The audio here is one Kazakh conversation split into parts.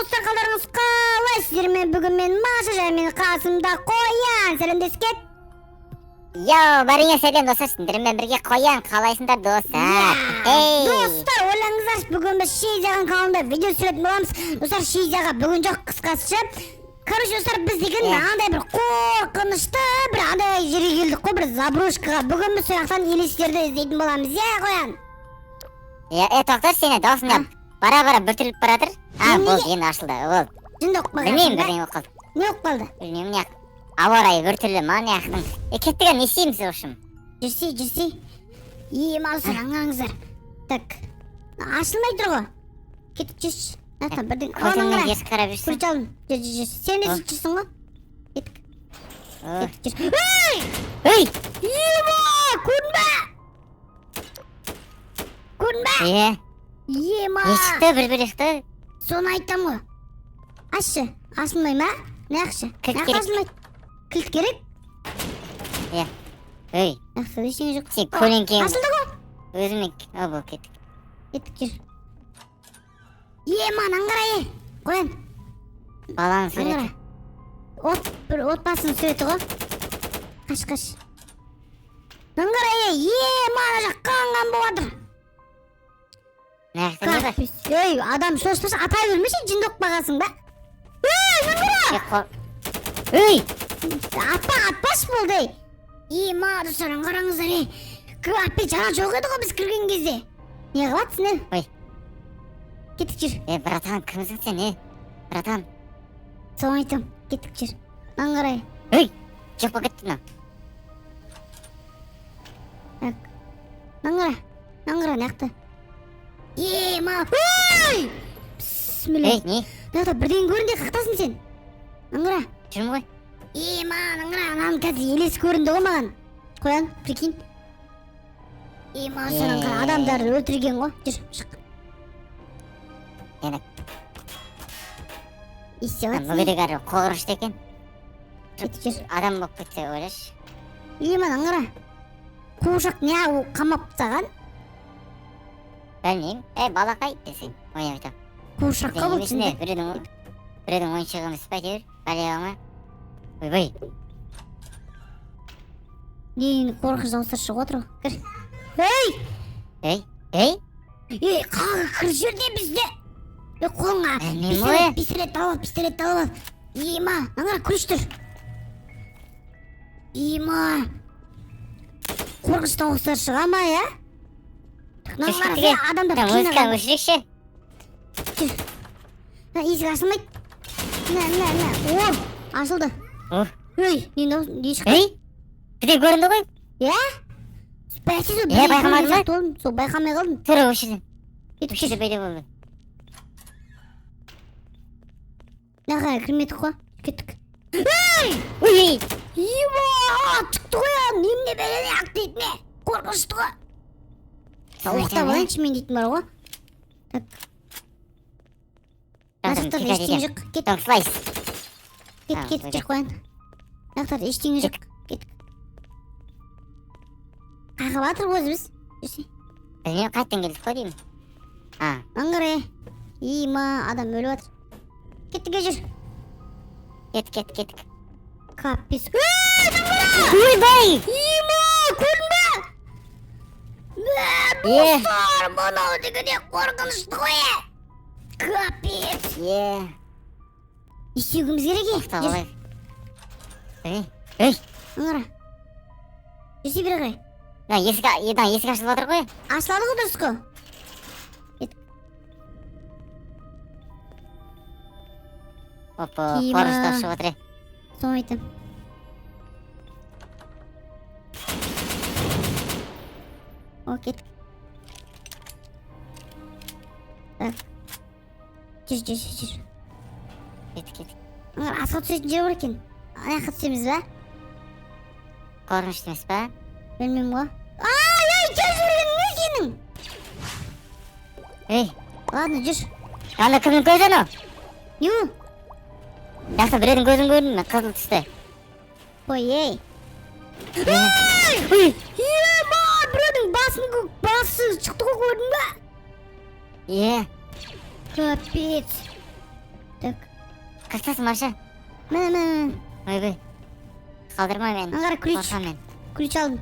достар, қалдарыңыз қалайсыздар? Бүгін мен Маша және қасымда Қоян. Сәлемдескен. Бәріңе сәлем достар, сендермен бірге Қоян, қалайсыңдар достар? Достар, ойлаңыздар, бүгін біз Шизаға каналында видео түсіретін боламыз. Достар, Шизаға бүгін жоқ, қысқасы. Короче, достар, біз деген андай бір қорқынышты, бір андай жерге келдік қой, бір заброшкаға. Бүгін біз сояқтан елестерді іздейтін боламыз, Қоян? Тоқтар, сені даусыңнан бара-бара біртіліп баратыр. Болды, енді ашылды, ол. Жынды оқып қалды. Білмеймін, бірдеңе оқып қалды. Не оқып қалды? Білмеймін, неақ. Ауа райы біртүрлі, манияқтың. Кеттіген не істейміз, общем? Жүрсе. Алсын, аңаңыздар. Так, ашылмай тұр ғой. Кетіп жүрші. Бірден көзіңнен кесіп қарап жүрсің. Күріш алдым. Жүр. Сен де жүрсің ғой. Кетіп жүр. Ей! Көрінбе! Ешікті, бір-біріқті. Соны айтам ғой. Ашшы. Ашылмай ма? Не ақшы? Кілт керек. Ашылмайды. Кілт керек? Ей! Ақсы, ештеңе жоқ. Сен көлеңкең. Ашылды ғой. Өзімен, бұл кеттік. Кеттік жүр. Аңғара, Қоян. Баланың суреті. Бір отбасының суреті ғой. Қаш. Аңғара, ана жақ қанған болатыр. Нәқті не бар? Ей, адам шошпаса атай өлмесе жынды оқып бағасың ба? Аңғара! Ей! Атпаш болды. Достар, қараңыздар, Капе жана жоқ еді ғой біз кірген кезде. Не қылатсың, Ой. Кеттік жүр. Братан, кімсің сен, Братан. Соң айтам, кеттік жүр. Аңғарай. Ей! Жоқ ба кетті мына. Аңғара, неқті. Ой! Бісміллә. Не? Неқті, бірден көрінде қақтасың сен. Аңғара. Жүрмі ғой? Аңғара, ананың қазір елесі көрінді ғой маған. Қоян, прикинь. Соның қара адамдарды өлтірген ғой. Жүр, шық. Истеп атсың. Мүгедек әрі қоғырышты екен. Жүр. Адам болып кетсе ойлаш. Аңғара. Қуышақ не қамап саған? Білмеймін. Балақай десең. Ойнап айтам. Қуышаққа бұл түсінде. Біреудің ойыншығы емес па әйтеуір. Балиғама. Ойбай. Нені қорқыш дауыстар шығып отыр ғой. Кір. Ей! Қаға кір жерде бізде. Қолыңа пистолет алып ал. Аңғара күріш тұр. Қорқыш дауыстар шыға ма, Аңғара, адамдар музыканы өшірекші. Есік ашылмайды. Ашылды. Не шықты? Біде көрінді ғой? Байқамадың ба? Сол байқамай қалдым. Түрі өшірді бейде болды. Нағай, кірмедік қой. Кеттік. Шықты ғой, немде бәлене ақ дейтіне. Қорқышты ғой. Оқтап алайыншы мен дейтін бар ғой. Ақтар ештеңе жоқ. Кеттік жүр қоян. Ақтар ештеңе жоқ. Кеттік. Қағып атыр ғой біз. Жүрсе. Білмеймін, қайттан келдік қой деймін. Аңғара, адам өліп атыр. Кеттік жүр. Кеттік. Каппес. Ойбай! Көрінбе! Достар, бұнау дегене қорқынышты ғой. Каппес. Істеуіміз керек, Ақтабалай. Аңғара. Жүрсе бері қарай. Есік ашылып отыр ғой? Ашылады ғой дұрыс қой. Қорышты ашып отыр. Соң айтам. Кеттік. Жүр. Кеттік. Асқа түсетін жер бар екен. Аяққа түсеміз ба? Қорынышты емес па? Білмеймін ғой. Жер жүрген не сенің? Ладно, жүр. Ана кімнің көзі анау? Жақсы, біреудің көзін көрдім мен, қызыл түсті. Біреудің басы шықты ғой, көрдің ба? Капец. Так. Kaçtasın Barış'a? Mene. Oyboy. Kaldırma beni. Аңғара ключ. Korkam ben. Ключ алдым.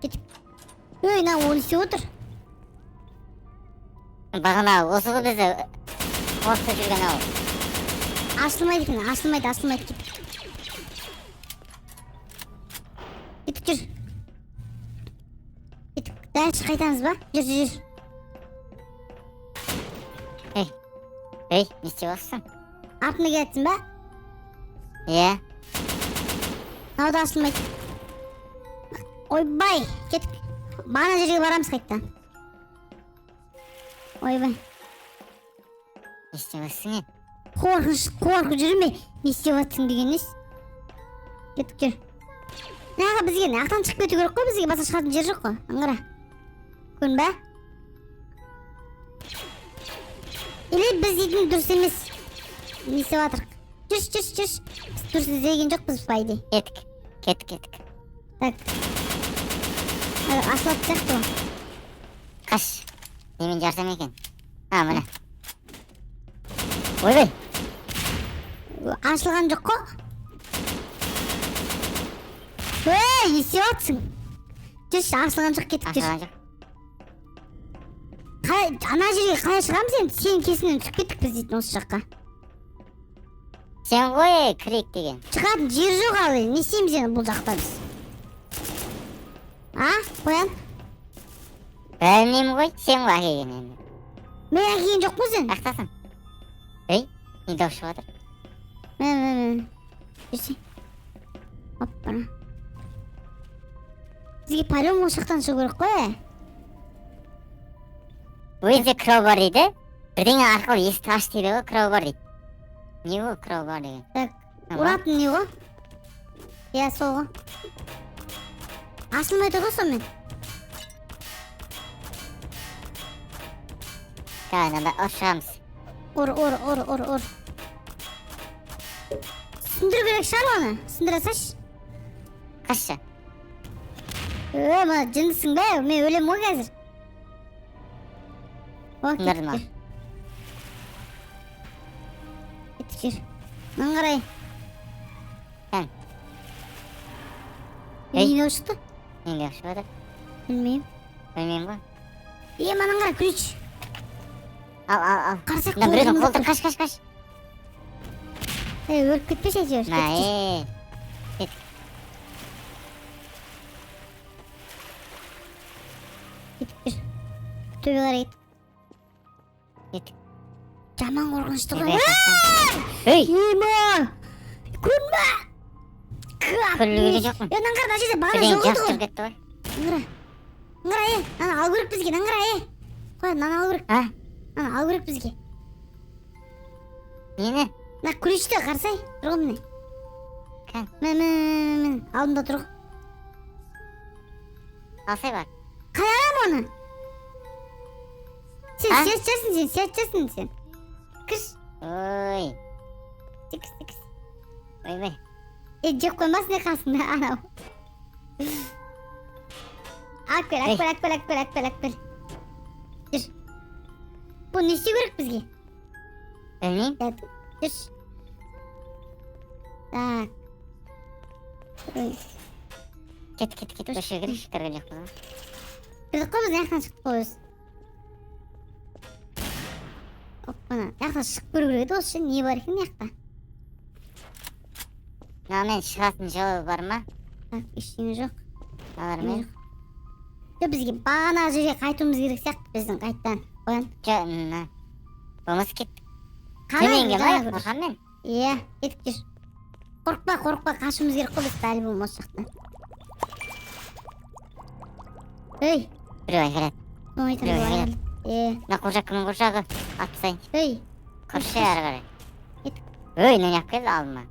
Кетіп. Ей, мына оны істеп отыр. Бағана осы ғой бізді қорқытып жүрген ау. Ашылмайды екен, ашылмайды кет. Кетіп жүр. Кетіп. Дальше қайтамыз ба? Жүр. Ей, не істеп отырсың? Артына келатсың ба? Иә. Мынау да ашылмайды. Ойбай, кеттік. Бағана жерге барамыз қайттан. Ойбай. Не істеп отырсың? Қорқып жүрме. Не істеп жатсың деген несі? Кеттік жүр. Мынаға бізге ақтан шығып кету керек қой, бізге басқа шығатын жер жоқ қой. Аңғара. Көрін ба? Или біз дейтін дұрыс емес. Не істеп жатырық? Жүрші. Біз дұрыс іздеген жоқпыз по идее. Кеттік. Так. Ашылатын сияқты ғой. Қаш. Немен жарсам екен? Міне. Ойбай. Ашылған жоқ қой. Ей, не істеп жатсың? Жүрші, ашылған жоқ, кетіп жүр. Ашылған жоқ. Ана жерге қалай шығамыз енді? Сенің кесінен түсіп кеттік біз дейтін осы жаққа. Сен ғой кірейік деген. Шығатын жер жоқ ал, не істейміз енді бұл жақта біз? Қоян? Білмеймін ғой, сен ғой әкелген енді. Мен әкелген жоқ қой сен? Ақтасың. Ей, не дауыс шығып жатыр? Мен. Жүрсей. Оппана. Бізге палем ол жақтан шығу керек қой. Өзі крау бар дейді. Бірдеңе арқылы есікті аш дейді ғой, крау бар дейді. Не ғой крау бар деген? Так, ұратын не ғой? Иә, сол ғой. Ашылмай тұр ғой сонымен. Мында ұрып шығамыз. Ұр. Сындыру керек шығар оны. Сындыра саш. Қашшы. Мына жындысың ба? Мен өлем ғой қазір. Сындырдым ал. Кетіп жүр. Мынан қарай. Сән. Не болып шықты? Не деп шығып жатыр? Білмеймін ғой. Мынан қарай ключ. Ал. Қарсақ Мына біреудің қолды қаш. Өліп кетпеш әйтеуір. Кет. Кетіп жүр. Төбе қарай кет. Жаман қорқынышты ғой. Ей! Ема! Күнбе! Күлуге жоқпын. Мынан қарай мына жерде бағана Бірдеңе жоқ еді жақсы ғой. кетті ғой. Аңғара, наны алу керек бізге, аңғара. Қой, наны алу керек. Наны алу керек бізге. Нені? Мына ключті қарсай, тұр ғой міне. Мен, алдымда тұр ғой. Алсай бар. Қалай алам оны? Сен сиятчасың сен. Кіш. Ой. Тікіс. Ойбай. Жеп қоймасын не қасында, анау. Акпел. Жүр. Бұл не істеу керек бізге? Білмеймін. Жүр. Так. Кет. Көше керек кірген жоқпыз ғой. Кірдік қой біз яқтан шықтық қой өзі. Оппана, яқтан шығып көру керек еді осы не бар екен яқта. Мен шығатын жолы бар ма? Так, ештеңе жоқ. Алар мен? Бізге бағана жерге қайтуымыз керек сияқты біздің қайттан. Қоян. Болмас кет. Төменге ма? Қорқам мен. Иә, кетіп жүр. Қорықпа, қашуымыз керек қой біз дәл болмас жақтан. Ей! Біреу айқайлады. Біреу айқайлады. Мына қожақ кімнің қожағы? Атып сайын. Ей! Көрші ары қарай. Ой, не ақ келді алма.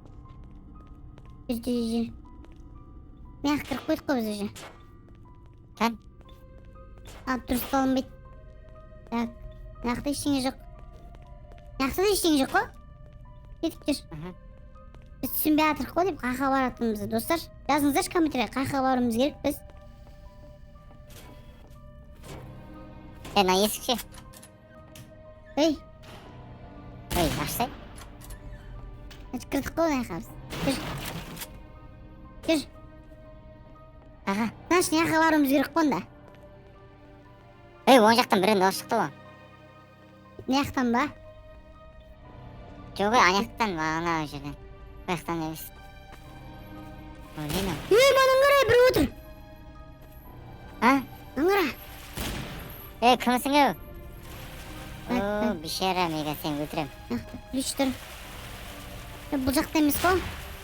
Жүр. Мен кіріп қойдық қой біз уже. Кән? Дұрыс алынбайды. Так, мынақта ештеңе жоқ. Мынақта да ештеңе жоқ қой. Кетіп жүр. Біз түсінбей жатырық қой деп қайқа баратынымызды, достар. Жазыңыздаршы комментарийға қайқа баруымыз керек біз. Мына есік ше. Ей! Ey açsay. Kırdık qol ayaqamiz. Yur. Aha. Lan şu yaqa barımız gerek qo'nda. Ey o jaqdan birini do'st chiqdi o. Ne yaqdan ba? Yo'q, anayoqdan mana o'sha yerdan. Bu yoqdan emas. O'ylayman. Manın qaraya bir o'tir. Ha? Angra. Ey kimsin o? Ben- Oo, bir şey yaramıyor sen götürem. Lüştür. Bu жақта емес қой.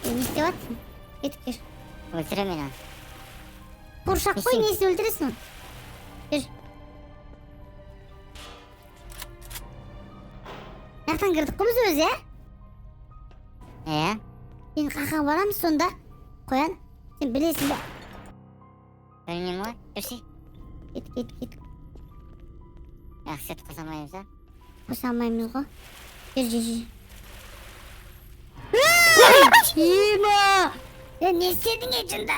Ne істеватсың? Кетіп кел. Öldürem beni. Қуыршақ қой, Несің? несін өлтіресің оны? Жүр. Жақтан кірдік қой біз өзі, Сен қақа барамыз сонда. Қоян, сен білесің бе? Bilmiyorum o. Görüşü. Кет. Yaxşı qosamayız ha. Қоса алмаймыз ғой. Жүр. Ема! Не істедің ечінді?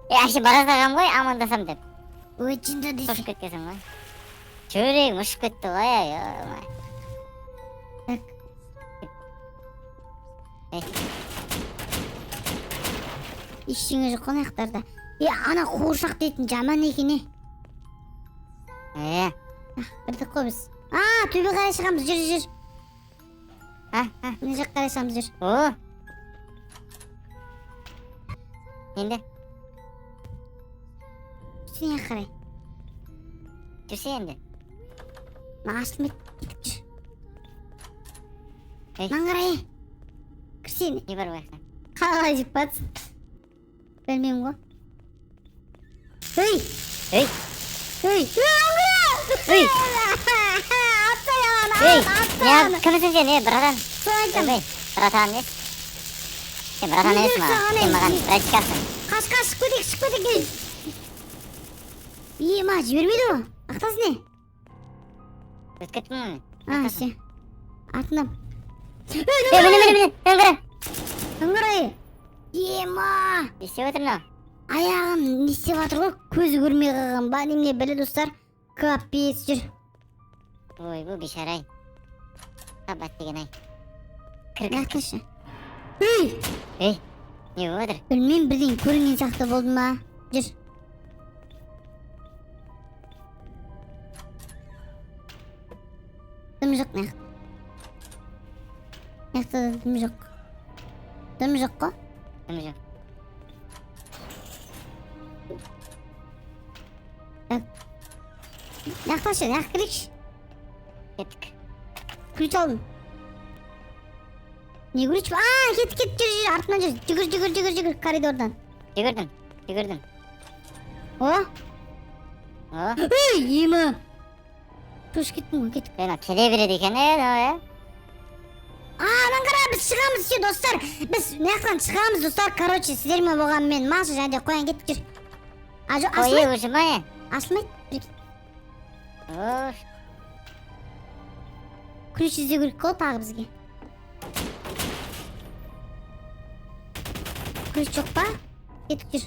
Yaxşı barazlagam koy amandasam dep. Өчінді Koşup десе. ketkesin koy. Çöreğim uçup gitti koy ya. Так, ештеңе жоқ қой аяқтарда. Ана қуыршақ дейтін жаман екен е. Кірдік қой біз. Төбе қарай шығамыз, жүр. Ha. Мына жаққа қарай шығамыз, жүр. Oo. Şimdi. Сен жаққа қарай. Жүрсе енді. Ашылмайды, кетіп жүр. Ей. Маған қарай. Кірсene. Не бар bu yoqda? Қалай жеп батсың? Білмеймін ғой. Ей! Ey. Ей! Ey. Ne kimsin sen? Bratan. Соны айтамын. Ey. Bratan ne? Sen bratan Ne nesin diyorsun ha? sana? Sen bana biraz çıkarsın. Қаш, шығып кетейік. Ема, жібермейді ғой. Ақтасы не? Öt gittin mi? Ше. Артынам. Mene. Öngürüm. Ыңғырай. Ема! Ne istеп отырсың o? Аяғым не істеп жатыр ғой? Көзі көрмей қалған ба? Немене біле достар? Капец, жүр. Oy bu bişaray. Kapat degen ay. Яқташы. Ей! Ey. Ne olur? Білмеймін, бірден көрінген сияқты болды ма? Жүр. Дым жоқ мына жақта. Мына жақта да дым жоқ. Дым жоқ қой. Ömür yok. Яқташы, яққа кірейікші. Gittik. Ключ алдым. Не ключ? Кет, жүр, артынан жүр. Жүгір, коридордан. Жүгірдім. О! O. Ей, ема! Көш кеттім ғой, кеттік. Ben o kele biriydi ekan o ya. Анан қара, біз шығамыз, все, достар. Biz мына жақтан шығамыз, достар. Короче, сіздермен болған мен Маша және қоян кеттік жүр. Жоқ, Oy ашылмайды. uçma. Ашылмайды. Of. Ключ іздеу керек қой тағы бізге. Ключ жоқ па? Кеттік жүр.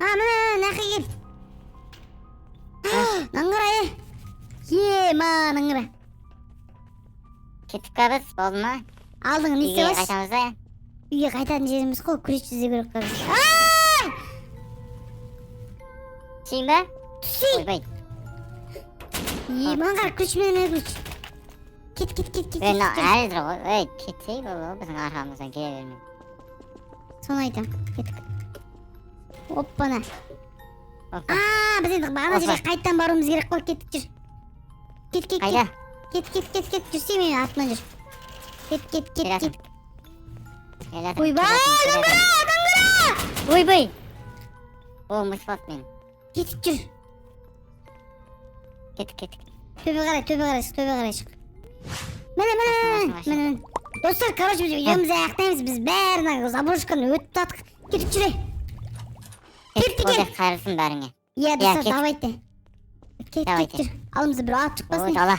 Мына жаққа кел. Наңғыра, наңғыра. Gittik kabız oldu mu? Алдың, не Үйге істеп аласыз? қайтамыз да ya. Үйге қайтатын жеріміз қой, ключ іздеу керек қой. Түсейін ба? Түсейін. Ойбай. Маған қара, ключ менен ключ. Кет. Ben әлдір ғой. Ey ketseyik olur. Bizim arkamızdan gele vermeyin. Соны айтам. Кеттік. Оппана. Hoppa. Біз енді бағана жерге қайттан баруымыз керек қой, кеттік жүр. Кет. Қайда? Кет. Жүрсе мен артынан жүр. Кет. Gel atın. Ойбай, наңғыра! Ойбай. O mısfat benim. Кетіп жүр. Кетtik. Төбе қарай шық. Міне. Достар, короче, біз үйімізді аяқтаймыз. Біз бәрін заброшканы өтіп татық. Кетіп жүре. Кетtik. O da kayrılsın bәріңе. Иә, достар, кет. давайте. Кет Давайте. жүр. Алымызды бір алып шықпасын. Ой, дала.